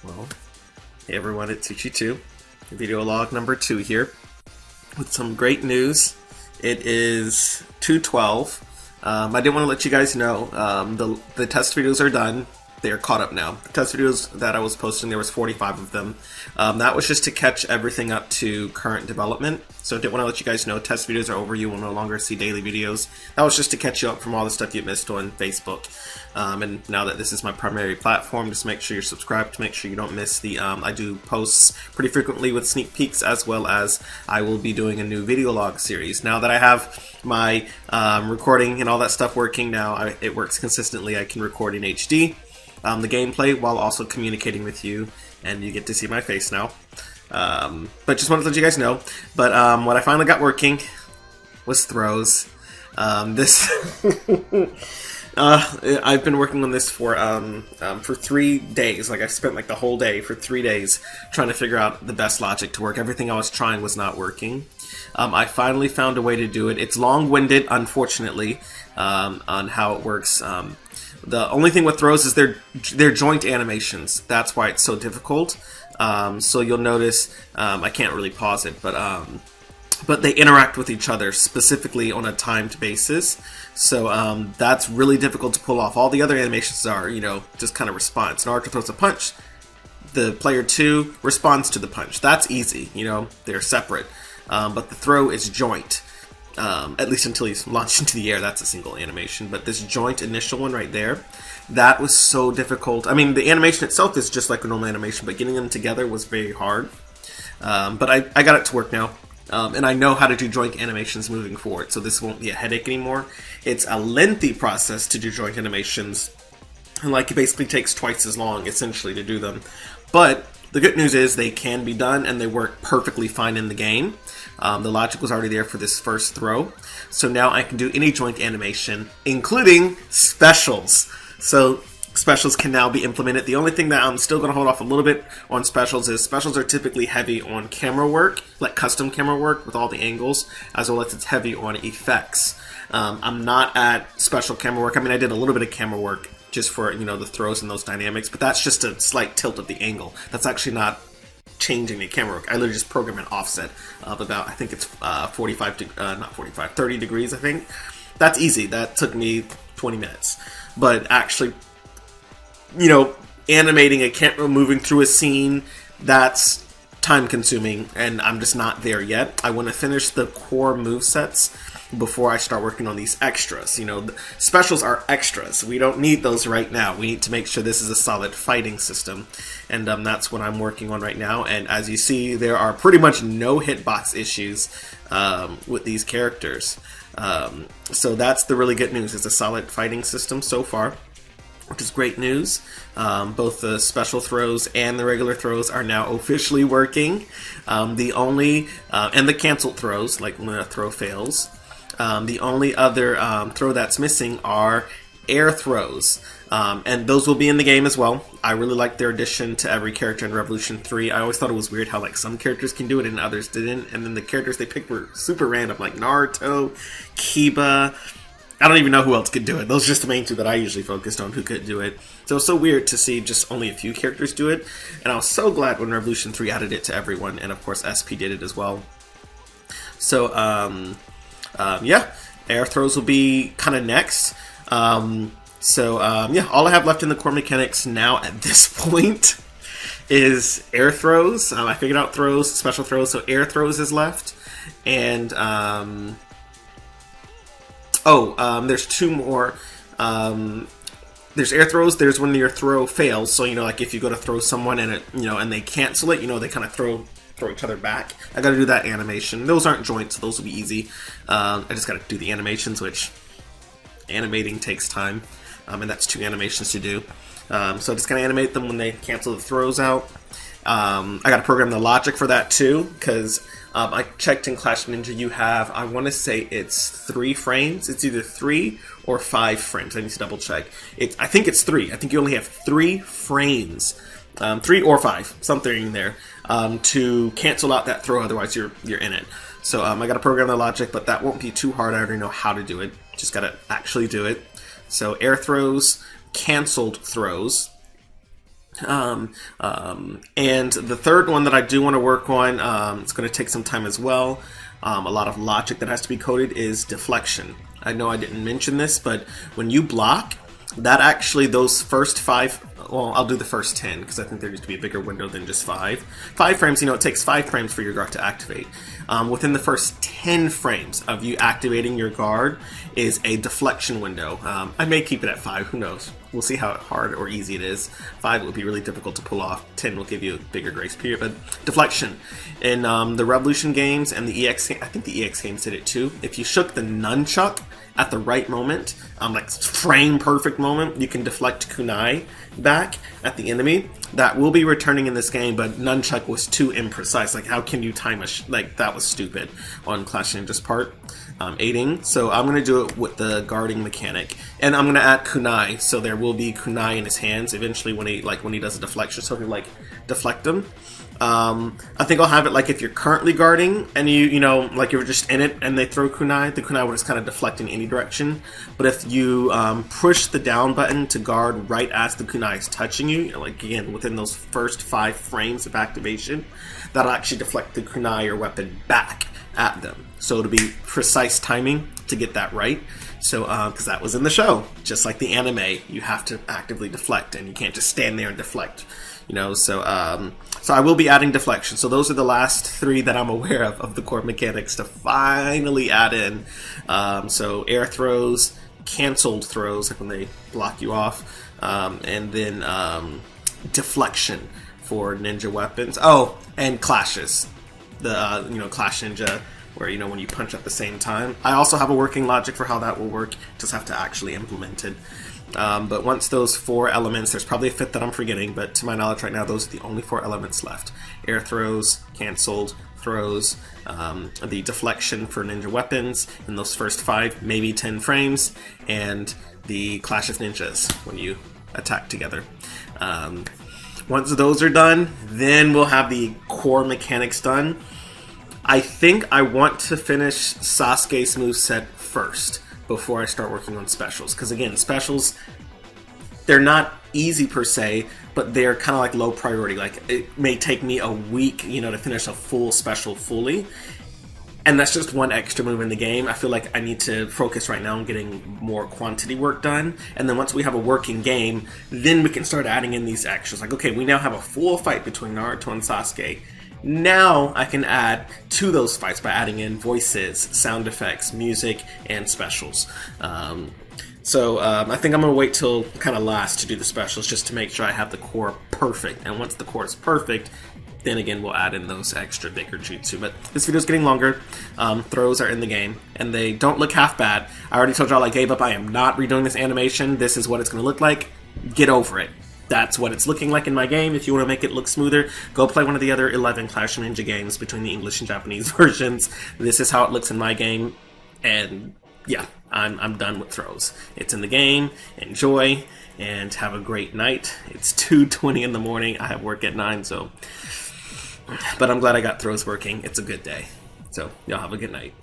Well, hey everyone, it's Suchi2, video log number 2 here, with some great news. It is 2:12. I didn't want to let you guys know, the test videos are done. They are caught up now. The test videos that I was posting, there was 45 of them. That was just to catch everything up to current development. So I didn't want to let you guys know test videos are over. You will no longer see daily videos. That was just to catch you up from all the stuff you missed on Facebook. And now that this is my primary platform, just make sure you're subscribed to make sure you don't miss the, I do posts pretty frequently with sneak peeks, as well as I will be doing a new video log series. Now that I have my recording and all that stuff working now, it works consistently. I can record in HD. The gameplay while also communicating with you, and you get to see my face now. But just wanted to let you guys know. But what I finally got working was throws. I've been working on this for 3 days. Like I spent like the whole day for 3 days trying to figure out the best logic to work. Everything I was trying was not working. I finally found a way to do it. It's long-winded, unfortunately, on how it works. The only thing with throws is they're joint animations. That's why it's so difficult. So you'll notice I can't really pause it, but they interact with each other specifically on a timed basis. So that's really difficult to pull off. All the other animations are, just kind of response. Naruto throws a punch. The player 2 responds to the punch. That's easy. They're separate. But the throw is joint. At least until he's launched into the air, that's a single animation. But this joint initial one right there, that was so difficult. I mean, the animation itself is just like a normal animation, but getting them together was very hard. But I got it to work now. And I know how to do joint animations moving forward, so this won't be a headache anymore. It's a lengthy process to do joint animations, and like it basically takes twice as long, essentially, to do them. But the good news is they can be done, and they work perfectly fine in the game. The logic was already there for this first throw, so now I can do any joint animation, including specials. So specials can now be implemented. The only thing that I'm still going to hold off a little bit on specials is specials are typically heavy on camera work, like custom camera work with all the angles, as well as it's heavy on effects. I'm not at special camera work. I mean, I did a little bit of camera work just for, the throws and those dynamics, but that's just a slight tilt of the angle. That's actually not changing the camera work. I literally just program an offset of about, I think it's 30 degrees, I think. That's easy. That took me 20 minutes. But actually, animating a camera moving through a scene, that's time consuming, and I'm just not there yet. I want to finish the core movesets before I start working on these extras. Specials are extras. We don't need those right now. We need to make sure this is a solid fighting system, and that's what I'm working on right now. And as you see, there are pretty much no hitbox issues with these characters. So that's the really good news. It's a solid fighting system so far, which is great news. Both the special throws and the regular throws are now officially working. And the canceled throws, like when a throw fails. The only other throw that's missing are air throws. And those will be in the game as well. I really like their addition to every character in Revolution 3. I always thought it was weird how some characters can do it and others didn't. And then the characters they picked were super random, like Naruto, Kiba. I don't even know who else could do it. Those are just the main two that I usually focused on who could do it. So it's so weird to see just only a few characters do it. And I was so glad when Revolution 3 added it to everyone. And of course SP did it as well. So, yeah, air throws will be kind of next. Yeah, all I have left in the core mechanics now at this point is air throws. I figured out throws, special throws, so air throws is left. And, there's two more. There's air throws. There's when your throw fails. So, like if you go to throw someone and it, and they cancel it, they kind of throw each other back. I gotta do that animation. Those aren't joints, so those will be easy. I just gotta do the animations, which animating takes time. And that's 2 animations to do. So I'm just gonna animate them when they cancel the throws out. I gotta program the logic for that too, because I checked in Clash of Ninja. You have, I want to say it's 3 frames. It's either 3 or 5 frames. I need to double check. I think it's 3. I think you only have 3 frames, 3 or 5, something in there, to cancel out that throw. Otherwise, you're in it. So I got to program the logic, but that won't be too hard. I already know how to do it. Just got to actually do it. So air throws, canceled throws. And the third one that I do want to work on, it's going to take some time as well. A lot of logic that has to be coded is deflection. I know I didn't mention this, but when you block, that actually, those first 5, well, I'll do the first 10 because I think there needs to be a bigger window than just 5. 5 frames, you know, it takes 5 frames for your guard to activate. Within the first 10 frames of you activating your guard is a deflection window. I may keep it at 5, who knows? We'll see how hard or easy it is. 5 will be really difficult to pull off. 10 will give you a bigger grace period. But deflection. In the Revolution games and the EX, I think the EX games did it too. If you shook the nunchuck at the right moment, like frame perfect moment, you can deflect kunai back at the enemy. That will be returning in this game, but nunchuck was too imprecise. Like, how can you time like, that was stupid on Clash Ninja's part. Aiding, so I'm going to do it with the guarding mechanic, and I'm going to add kunai, so there will be kunai in his hands eventually when he does a deflection, so he'll like deflect them. I think I'll have it like if you're currently guarding and you know, like you're just in it and they throw kunai, the kunai will just kind of deflect in any direction. But if you push the down button to guard right as the kunai is touching you, like again within those first 5 frames of activation, that'll actually deflect the kunai or weapon back at them. So it'll be precise timing to get that right. So, because that was in the show, just like the anime, you have to actively deflect, and you can't just stand there and deflect, you know. So, so I will be adding deflection. So those are the last 3 that I'm aware of the core mechanics to finally add in. So air throws, canceled throws, like when they block you off, and then deflection for ninja weapons. Oh, and clashes. The you know, Clash Ninja, where, you know, when you punch at the same time. I also have a working logic for how that will work, just have to actually implement it. But once those 4 elements, there's probably a 5th that I'm forgetting, but to my knowledge right now, those are the only 4 elements left. Air throws, canceled throws, the deflection for ninja weapons in those first 5, maybe 10 frames, and the Clash of Ninjas when you attack together. Once those are done, then we'll have the core mechanics done. I think I want to finish Sasuke's moveset first before I start working on specials. Because again, specials, they're not easy per se, but they're kind of like low priority. Like, it may take me a week, you know, to finish a full special fully. And that's just one extra move in the game. I feel like I need to focus right now on getting more quantity work done. And then once we have a working game, then we can start adding in these extras. Like, okay, we now have a full fight between Naruto and Sasuke. Now I can add to those fights by adding in voices, sound effects, music, and specials. So I think I'm going to wait till kind of last to do the specials, just to make sure I have the core perfect. And once the core is perfect, then again we'll add in those extra bigger jutsu. But this video's getting longer. Throws are in the game, and they don't look half bad. I already told y'all I gave up. I am not redoing this animation. This is what it's going to look like. Get over it. That's what it's looking like in my game. If you want to make it look smoother, go play one of the other 11 Clash of Ninja games between the English and Japanese versions. This is how it looks in my game, and yeah, I'm done with throws. It's in the game. Enjoy, and have a great night. It's 2:20 in the morning. I have work at 9, so... But I'm glad I got throws working. It's a good day. So, y'all have a good night.